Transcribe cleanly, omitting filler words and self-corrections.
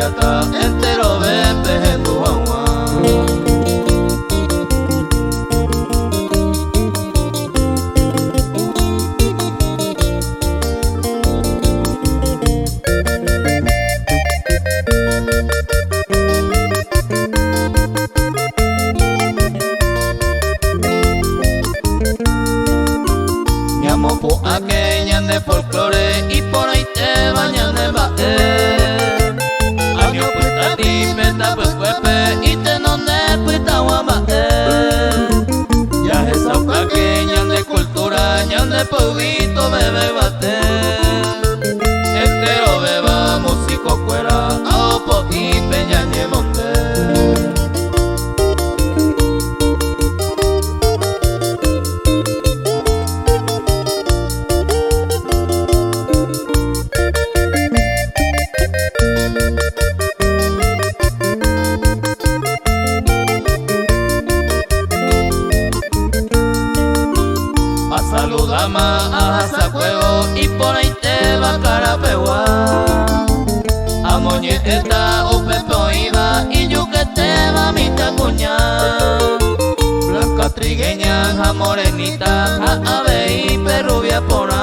Yata entero bebe en tu agua. Llamo por aquella de folclore y por ahí te bañan de bae. Año puesta ti peta pues cuepe y te no ne puesta guamae. Ya esa aquella de cultura ya de poquito bebe bate. Entero beba músico cuera a opo y peña de monte. Saludama a Zacuego y por ahí te va Carapegua. A Moñeta o Pepe Oiva y yo que te va mi tacuña. Blanca trigueña, a morenita, a ave y perrubia por